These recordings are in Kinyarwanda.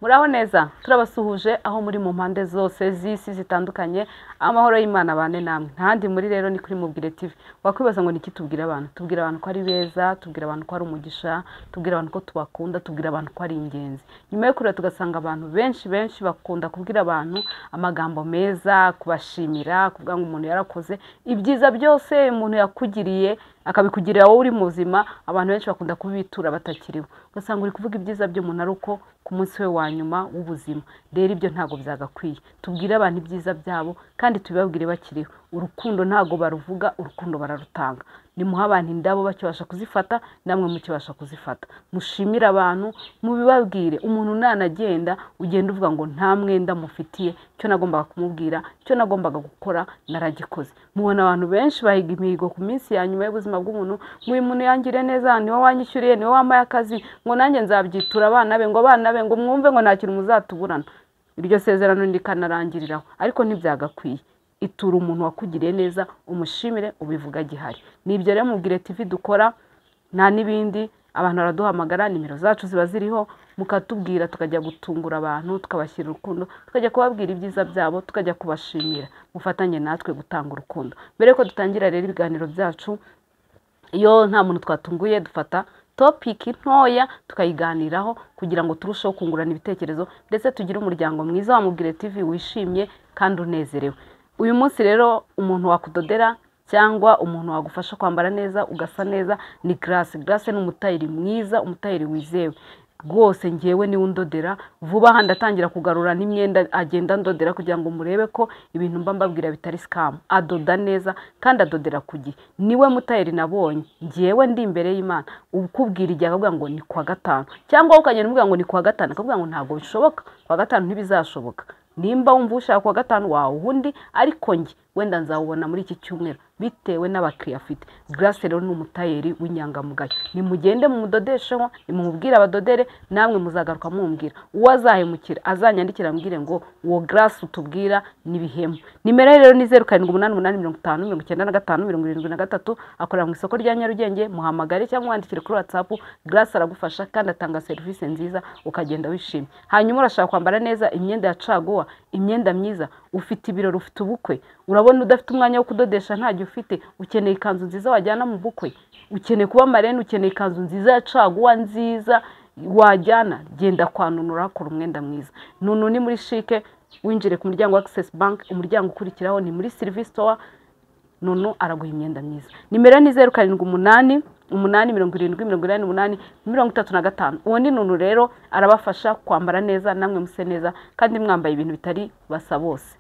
Muraho neza turabasuhuje aho muri mu mpande zose z'isi zitandukanye amahoro y'Imana bane namwe ntandi muri rero ni kuri Mubwire TV wakwibaza ngo niki tubwira abantu ko ari beza tubwira abantu ko ari umugisha tubwira abantu ko tubakunda tubwira abantu ko ari ingenzi nyuma yo kurira tugasanga abantu benshi bakunda kubwira abantu amagambo meza kubashimira kuvuga ngo umuntu yarakoze ibyiza byose umuntu yakugiriye akabikugirira wowe uri muzima abantu benshi bakunda kubitura batakiriho ugasanga uri kuvuga ibyiza by'umuntu ari uko ku munsi we wa nyuma w'ubuzima rero ibyo ntago byagakwiye tubwire abantu ibyiza byabo kandi tubibabwire bakiriho urukundo ntago baruvuga urukundo bararutanga nimuha abantu indabo bakibasha kuzifata namwe mukibasha kuzifata mushimira abantu mubibabwire umuntu nanagenda ugenda uvuga ngo nta mwenda mufitiye cyo nagombaga kumubwira cyo nagombaga gukora naragikoze mubona abantu benshi bahiga imihigo ku minsi ya nyuma y'ubuzima bw'umuntu uyu muntu yangire neza niwe wanyishyuriye niwe wambaye akazi ngo nanjye nzabyitura abana be ngo mwumve ngo nta kintu muzatuburana iryo sezerano ndikanarangiriraho ariko ntibyagakwiye itura umuntu wakugiriye neza umushimire ubivuga gihari nibyo rero Mubwire TV dukora nta nibindi abantu baraduhamagara nimero zacu ziba ziriho mukatubwira tukajya gutungura abantu tukabashyira urukundo tukajya kubabwira ibyiza byabo tukajya kubashimira mufatanye natwe gutanga urukundo mbere ko dutangira rero ibiganiro byacu iyo nta muntu twatunguye dufata topic ntoya tukayiganiraho kugira ngo turusheho kungurana ibitekerezo ndetse tugire umuryango mwiza wa Mubwire TV wishimye kandi unezerewe uyu munsi rero umuntu wakudodera cyangwa umuntu wagufasha kwambara neza ugasa neza ni Grace ni umutayeri mwiza umutayeri wizewe rwose ngewe ni undodera vuba handi atangira kugarura n'imyenda agenda ndodera kugira ngo murebe ko ibintu mba mbabwira bitari scam adoda neza kandi adodera kugihe niwe mutayeri nabonye ngewe ndi imbere y'Imana ukubwira igihe akavuga ngo ni kwa gatanu cyangwa ukagenda uvuga ngo ni kwa gatanu akavuga ngo ntago bishoboka kwa gatanu ntibizashoboka nimba wumva ushaka kwa gatanu wawe undi ariko nge wenda nzawubona muri iki cyumweru bitewe n'abakiriya afite Grace rero ni umutayeri w'inyangamugayo nimugende mu mudodesheho nimumubwira abadodere namwe muzagaruka mumbwira uwo azahemukira azanyandikira ambwire ngo uwo Grace utubwira nibihemu nimero rero ni 0788509573 akorera mu isoko rya Nyarugenge muhamagare cyangwa wandikire kuri WhatsApp Grace aragufasha kandi atanga service nziza ukagenda wishimye hanyuma urashaka kwambara neza imyenda ya caguwa imyenda myiza ufite ibirori ufite ubukwe urabona udafite umwanya wo kudodesha ntajye ufite ukeneye ikanzu nziza wajyana mu bukwe ukeneye kuba marene ukeneye ikanzu nziza ya caguwa nziza wajyana genda kwanunura kora umwenda mwiza nunu ni muri Chic winjire ku muryango wa Access Bank umuryango ukurikiraho ni muri Service Store nunu araguha imyenda myiza nimero ni 0788707835 uwo ni nunu rero arabafasha kwambara neza namwe muse neza kandi mwambaye ibintu bitari basa bose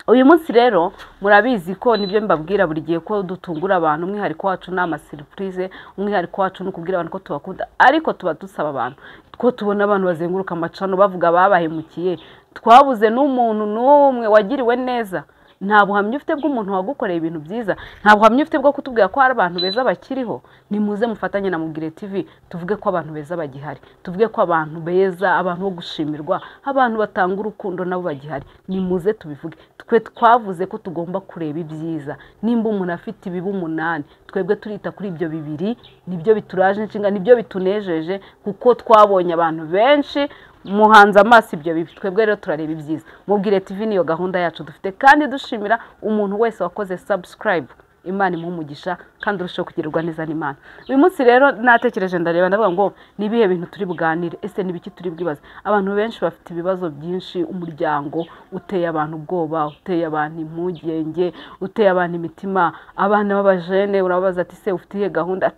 uyu munsi rero murabizi ko nibyo mbabwira buri gihe ko dutungura abantu umwihariko wacu n'ama surprise umwihariko wacu no kubwira abantu ko tubakunda ariko tuba dusaba abantu ko tubona abantu bazenguruka amacano bavuga babahemukiye twabuze n'umuntu n'umwe wagiriwe neza nta buhamya ufite bw'umuntu wagukoreye ibintu byiza nta buhamya ufite bwo kutubwira ko hari abantu beza bakiriho nimuze mufatanye na Mubwire TV tuvuge ko abantu beza bagihari tuvuge ko abantu beza abantu bo gushimirwa abantu batanga urukundo nabo bagihari nimuze tubivuge twe twavuze ko tugomba kureba ibyiza nimba umuntu afite ibibi 8 twebwe turita kuri ibyo bibiri nibyo bituraje inshinga nibyo bitunejeje kuko twabonye abantu benshi muhanza amaso ibyo bibi twebwe rero turareba ibyiza Mubwire TV niyo gahunda yacu dufite kandi dushimira umuntu wese wakoze subscribe Imana imuhumugisha kandi urushaho kugirirwa neza n'Imana uyu munsi rero natekereje ndareba ndavuga ngo nibihe bintu turi buganire ese nibiki turi bwibaza abantu benshi bafite ibibazo byinshi umuryango uteye abantu ubwoba uteye abantu impugenge uteye abantu imitima abana b'abajene urabaza ati se ufitiye gahunda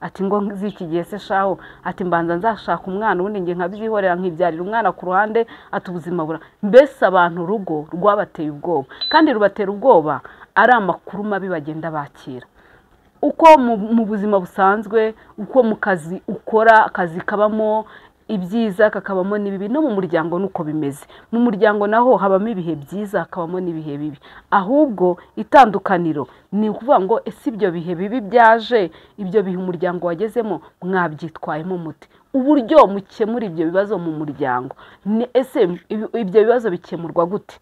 ati ngo ziki gihe se shaho ati mbanza nzashaka umwana ubundi nge nkabyihorera nkibyarira umwana ku ruhande atubuzima bura mbese abantu urugo rwabateye ubwoba kandi rubatera ubwoba ari amakuru mabi bagenda bakira uko mu buzima busanzwe uko mu kazi ukora akazi kabamo ibyiza kakabamo n'ibibi no mu muryango nuko bimeze mu muryango naho habamo ibihe byiza hakabamo n'ibihe bibi ahubwo itandukaniro ni ukuvuga ngo ese ibyo bihe bibi byaje ibyo bihe umuryango wagezemo mwabyitwayemo muti uburyo mukemura ibyo bibazo mu muryango ese ibyo bibazo bikemurwa gute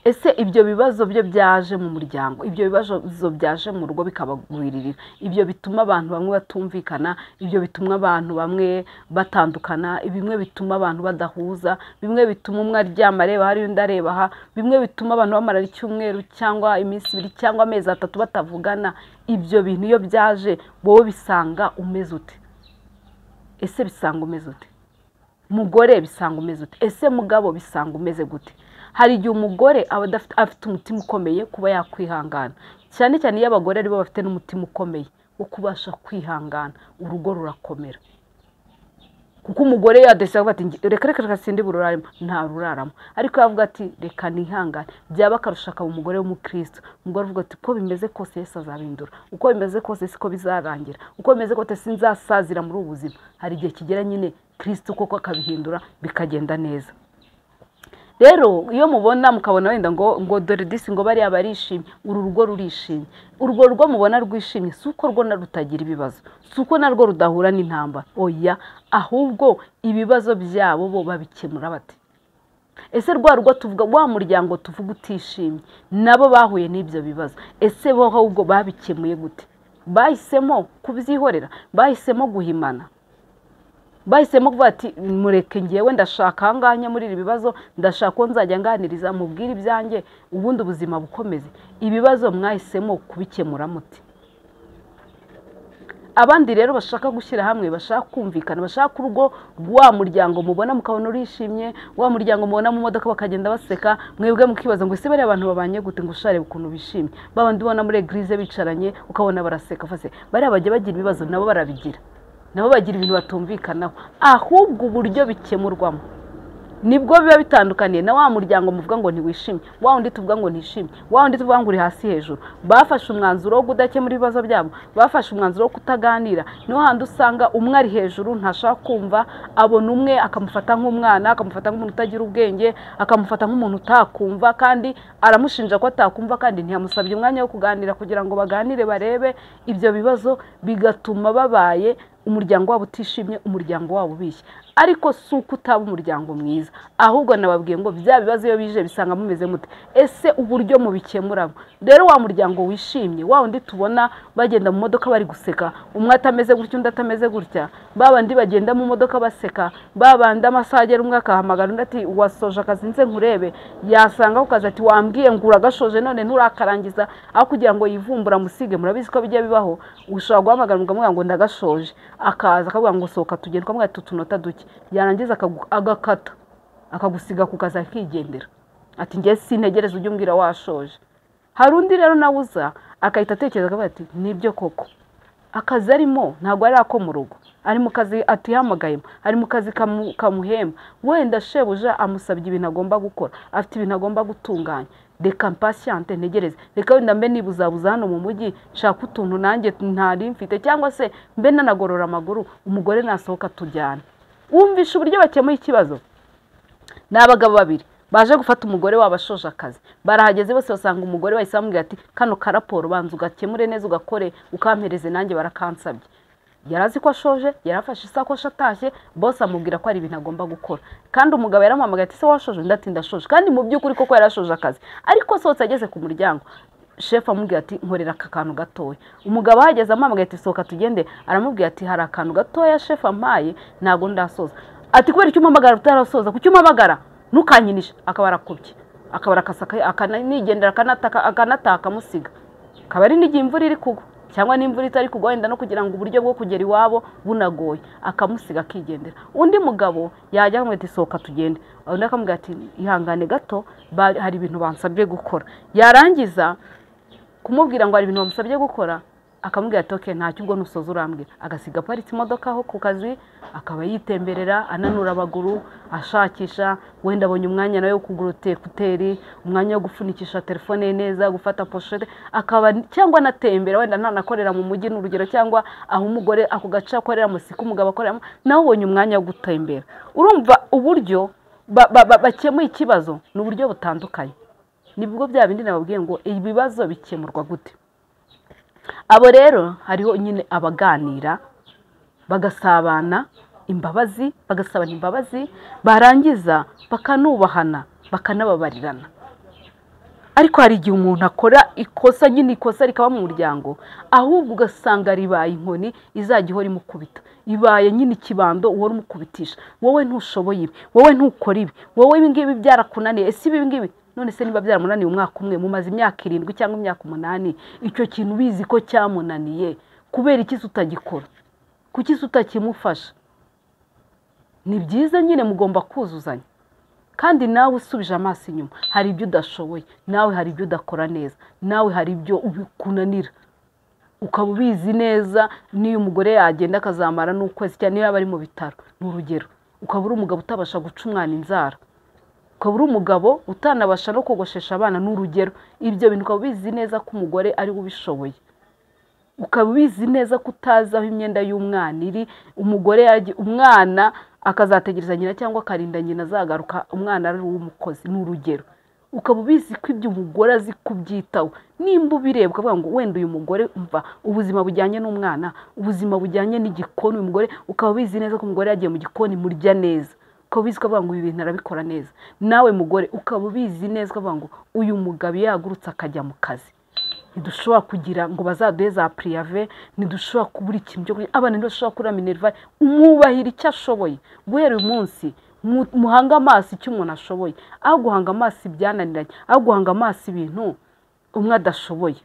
ese ibyo bibazo byo byaje mu muryango, ibyo bibazo byaje mu rugo bikabagwiririra, ibyo bituma abantu bamwe batumvikana, ibyo bituma abantu bamwe batandukana, bimwe bituma abantu badahuza, bimwe bituma umwe aryama areba hari undi areba aha, bimwe bituma abantu bamara icyumweru cyangwa iminsi 2 cyangwa amezi 3 batavugana. Ibyo bintu iyo byaje wowe bisanga umeze ute? Ese bisanga umeze ute? Mugore bisanga umeze ute? Ese mugabo bisanga umeze gute? Hari igihe umugore aba afite umutima ukomeye kuba yakwihangana, cyane cyane iyo abagore ari bo bafite n'umutima ukomeye wo kubasha kwihangana, urugo rurakomera. Kuko umugore yadese avuga ati reka sindi bururarimo, nta ruraramo, ariko yavuga ati reka nihangane, byaba karushaka umugore w'umukristo. Umugore avuga ati ko bimeze kose Yesu azabindura, uko bimeze kose siko bizarangira, uko bimeze kose sinzasazira muri ubu buzima. Hari igihe kigera nyine Kristo koko akabihindura bikagenda neza. Rero iyo mubona mukabona wenda ngo dore disi ngo bari abarishimye, uru rugo rurishimye, urwo rugo mubona rwishimye suko rwo narutagira ibibazo, suko narwo rudahura n'intambara, oya, ahubwo ibibazo byabo bo babikemura bate? Ese rwa rugo tuvuga wa muryango tuvuga utishimye nabo bahuye n'ibyo bibazo, ese bo ahubwo babikemuye gute? Bahisemo kubyihorera, bahisemo guhimana, bahisemo kuvuga ati mureke ngiyewe ndashaka hanganya muri ibi bibazo, ndashaka ko nzajya nganiriza mubwira ibyanjye ubundi ubuzima bukomeze. Ibibazo mwahisemo kubikemura muti? Abandi rero bashaka gushyira hamwe, bashaka kumvikana, bashaka urugo rwa muryango mubona mukabona urishimye, wa muryango mubona mu modoka bakagenda baseka, mwebwe mukibaza ngo ese bari abantu babanye gute ngo ushare ukuntu bishimye. Babandi ubona muri eglise bicaranye ukabona baraseka, fase bari abajye bagira ibibazo nabo barabigira, nabo bagira ibintu batumvikanaho, ahubwo uburyo bikemurwamo nibwo biba bitandukaniye na wa muryango muvuga ngo ntiwishimye, wa undi tuvuga ngo ntishimye, wa undi tuvuga ngo uri hasi hejuru. Bafashe umwanzuro wo kudakemura ibibazo byabo, bafashe umwanzuro wo kutaganira. Niho handi usanga umwe ari hejuru ntashaka kumva, abona umwe akamufata nk'umwana, akamufata nk'umuntu utagira ubwenge, akamufata nk'umuntu utakumva, kandi aramushinja ko atakumva kandi ntiyamusabye umwanya wo kuganira kugira ngo baganire barebe ibyo bibazo, bigatuma babaye umuryango wabo utishimye, umuryango wabo ubishye. Ariko suko utaba umuryango mwiza, ahubwo nababwiye ngo bya bibazo iyo bije bisanga mumeze mute? Ese uburyo mubikemuramo? Rero wa muryango wishimye, wa undi tubona bagenda mu modoka bari guseka, umwe atameze gutya undi atameze gutya, babandi bagenda mu modoka baseka, babandi amasagera umwe akahamagara undi ati wasoje akazi nze nkurebe, yasanga ukaza ati wambwiye ngura gashoje none nturakarangiza, aho kugira ngo yivumbura musige. Murabizi ko bijya bibaho, ushobora guhamagara umugabo ngo ndagashoje, akaza akavuga ngo sohoka tugende, ukamubwira ati tunota duke, yarangiza agakata akagusiga ku kazi akigendera ati ngiye sintegereza ujye umbwira washoje. Hari undi rero nawuza akahita atekereza akavuga ati nibyo koko akazi arimo ntabwo ari ako mu rugo, ari mu kazi atihamagayemo, ari mu kazi kamuhemba, wenda shebuja amusabye ibintu agomba gukora, afite ibintu agomba gutunganya, reka mpatiente ntegereze, reka wenda mbe nibuzabuza hano mu mujyi nshaka utuntu nanjye ntari mfite, cyangwa se mbe nanagorora amaguru umugore nasohoka tujyana. Wumvisha uburyo bakemuye ikibazo? Ni abagabo babiri baje gufata umugore wabashoje akazi, barahageze bose basanga umugore wahise amubwira ati kano karaporo banza ugakemure neza ugakore ukampereze nanjye barakansabye. Yarazi ko ashoje, yarafashe isakoshi atashye, boss amubwira ko ari ibintu agomba gukora, kandi umugabo yaramuhamagaye ati se washoje? Ndati ndashoje, kandi mu by'ukuri koko yarashoje akazi. Ariko sohotse ageze ku muryango, chef amubwira ati nkorera aka kantu gatoya. Umugabo ahageze amamagaye ati sohoka tugende, aramubwira ati hari akantu gatoya chef ampaye ntago ndasoza. Ati kubera icyo umamagara utarasoza, kucyo umamagara ntukanyinisha. Akaba arakubye, akaba arakasaka, akanigendera, akanataka musiga. Kabari n'igihe imvura iri kugwa cyangwa n'imvura itari kugwa, wenda no kugira ngo uburyo bwo kugera iwabo bunagoye, akamusiga akigendera. Undi mugabo yajya amwe ati sohoka tugende, undi akamubwira ati ihangane gato hari ibintu bansabye gukora. Yarangiza kumubwira ngo hari ibintu bamusabye gukora, akamubwira ati okay ntacyo ubwo nusoza urambwira, agasiga paritse imodoka aho ku kazi, akaba yitemberera ananura abaguru ashakisha, wenda abonye umwanya nawe wo kugura ekuteri, umwanya wo gufunikisha telefone neza, gufata pochette, akaba cyangwa natembera, wenda ntanakorera mu mujyi n'urugero, cyangwa aho umugore ako gace akorera musika umugabo akorera, nawe ubonye umwanya wo gutembera. Urumva uburyo bakemuye ikibazo n'uburyo butandukanye. Nibwo bya bindi nababwiye ngo ibibazo bikemurwa gute. Abo rero hariho nyine abaganira bagasabana imbabazi, barangiza bakanubahana, bakanababarirana. ariko hari igihe umuntu akora ikosa nyine ikosa rikaba mu muryango ahubwo ugasanga ribaye inkoni izajya ihora imukubita ibaye nyine ikibando uhora umukubitisha wowe ntushoboye ibi wowe ntukora ibi wowe ibi ngibi byarakunaniye ese ibi ngibi none se niba byaramunaniye umwaka umwe mumaze imyaka 7 cyangwa imyaka 8 icyo kintu bizi ko cyamunaniye kubera iki utagikora kuki utakimufasha ni byiza nyine mugomba kuzuzanya kandi nawe usubije amaso inyuma hari ibyo udashoboye nawe hari ibyo udakora neza nawe hari ibyo ubikunanira ukaba ubizi neza niyo umugore yagenda akazamara n'ukwezi cyane niba ari mu bitaro n'urugero ukaba uri umugabo utabasha guca umwana inzara ukaba uri umugabo utanabasha no kogoshesha abana n'urugero ibyo bintu ukaba ubizi neza ko umugore ari ubishoboye ukaba ubizi neza ko utazi aho imyenda y'umwana iri umugore umwana akazategereza nyina cyangwa akarinda nyina azagaruka umwana ari uw'umukozi n'urugero ukaba ubizi ko ibyo umugore azi kubyitaho nimba ubireba ukavuga ngo wenda uyu mugore umva ubuzima bujyanye n'umwana ubuzima bujyanye n'igikoni uyu mugore ukaba ubizi neza ko umugore yagiye mu gikoni murya neza ukaba ubizi ko ngo ibi bintu arabikora neza nawe mugore ukaba ubizi neza ko ngo uyu mugabo yagurutse akajya mu kazi ntidushobora kugira ngo bazaduhe za priyave ntidushobora kubura ikintu cyo kurya abana ntibashobora kurira minervari umwubahira icyo ashoboye guhera uyu munsi muhanga amaso icyo umuntu ashoboye aho guhanga amaso ibyananiranye aho guhanga amaso ibintu umwe adashoboye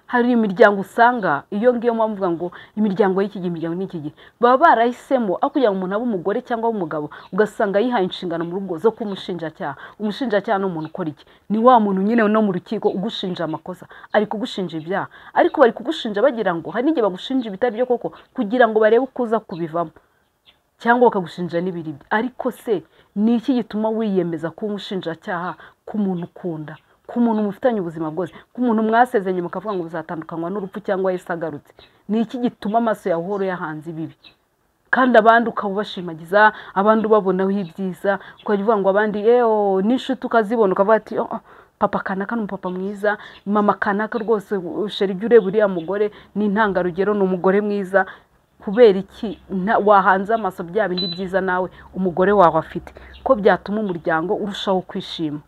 hari imiryango usanga iyo ngiyo mvuga ngo imiryango y'iki gihe imiryango n'iki gihe baba barahisemo aho kugira ngo umuntu abe umugore cyangwa umugabo ugasanga yihaye inshingano mu rugo zo kumushinjacyaha umushinjacyaha ni umuntu ukora iki ni wa muntu nyine no mu rukiko ugushinja amakosa ari kugushinja ibyaha ariko bari kugushinja bagira ngo hari n'igihe bagushinja ibitari byo koko kugira ngo barebe ukuza kubivamo cyangwa bakagushinja n'ibiribyo ariko se ni iki gituma wiyemeza kuba umushinjacyaha ku muntu ukunda ku muntu mufitanye ubuzima bwose ku muntu mwasezeranye mukavuga ngo bizatandukanywa n'urupfu cyangwa Yesu agarutse ni iki gituma amaso yawe uhora yahanze ibibi kandi abandi ukabashimagiza abandi ubabonaho ibyiza ukavuga ngo abandi n'inshuti ukazibona ukavuga ati papa kanaka n'umupapa mwiza mama kanaka rwose sheri jya ureba uriya mugore ni intangarugero ni umugore mwiza kubera iki wahanze amaso bya bindi byiza nawe umugore wawe afite ko byatuma umuryango urushaho kwishima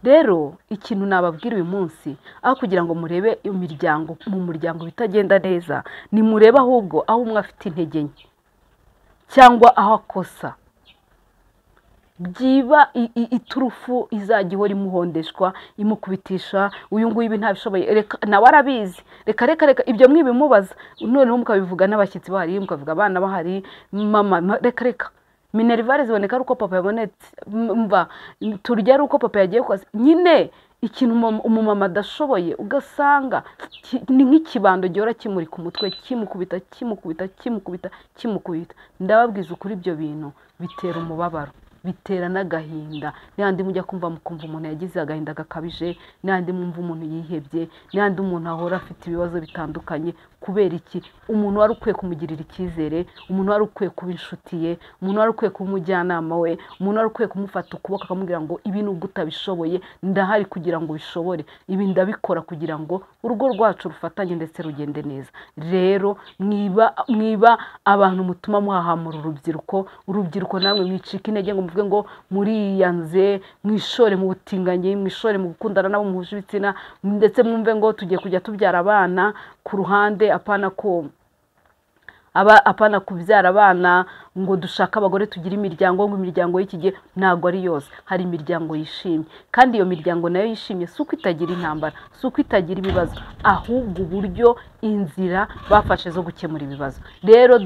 rero ikintu nababwira uyu munsi aho kugira ngo murebe imiryango mu muryango bitagenda neza ni murebe ahubwo aho umwe afite intege nke cyangwa aho akosa byiba iturufu izajya ihora imuhondeshwa imukubitisha uyu nguyu ibi ntabishoboye nawe arabizi reka ibyo mwibimubaza noneho mukabivuga n'abashyitsi bahari mukavuga abana bahari mama reka minervari ziboneka ari uko papa yabonetse mva turya ari uko papa yagiye kwaza nyine ikintu umumama adashoboye ugasanga ni nk'ikibando gihora kimuri ku mutwe kimukubita ndababwiza ukuri ibyo bintu bitera umubabaro bitera n'agahinda n'andi mujya kumva mukumva umuntu yagize agahinda gakabije n'andi mwumva umuntu yihebye n'andi umuntu ahora afite ibibazo bitandukanye kubera iki umuntu wari ukwiye kumugirira icyizere umuntu wari ukwiye kuba inshuti ye umuntu wari ukwiye kuba umujyanama we umuntu wari ukwiye kumufata ukuboko akamubwira ngo ibi nubwo utabishoboye ndahari kugira ngo ubishobore ibi ndabikora kugira ngo urugo rwacu rufatanye ndetse rugende neza rero mwiba abantu mutuma muhahamura urubyiruko namwe mwicika intege ngo muvuge ngo muriyanze mwishore mu butinganyi mwishore mu gukundana nabo muhuje ibitsina ndetse mwumve ngo tugiye kujya tubyara abana ku ruhande apana kubyara abana ngo dushaka abagore tugira imiryango ngo imiryango y'iki gihe ntago ari yose hari imiryango yishimye kandi iyo miryango nayo yishimye si uko itagira intambara si uko itagira ibibazo ahubwo uburyo inzira bafashe zo gukemura ibibazo rero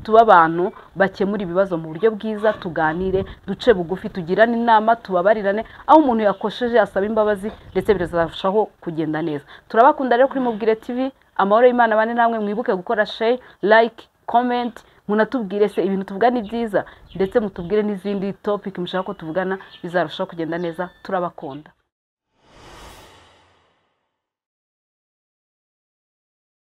tuba abantu bakemura ibibazo mu buryo bwiza tuganire duce bugufi tugirane inama tubabarirane aho umuntu yakosheje asaba imbabazi ndetse bizarushaho kugenda neza turabakunda rero kuri Mubwire TV amahoro y'Imana bane namwe mwibuke gukora share like comment munatubwire se ibintu tuvuga ni byiza ndetse mutubwire n'izindi topic mushaka ko tuvugana bizarushaho kugenda neza turabakunda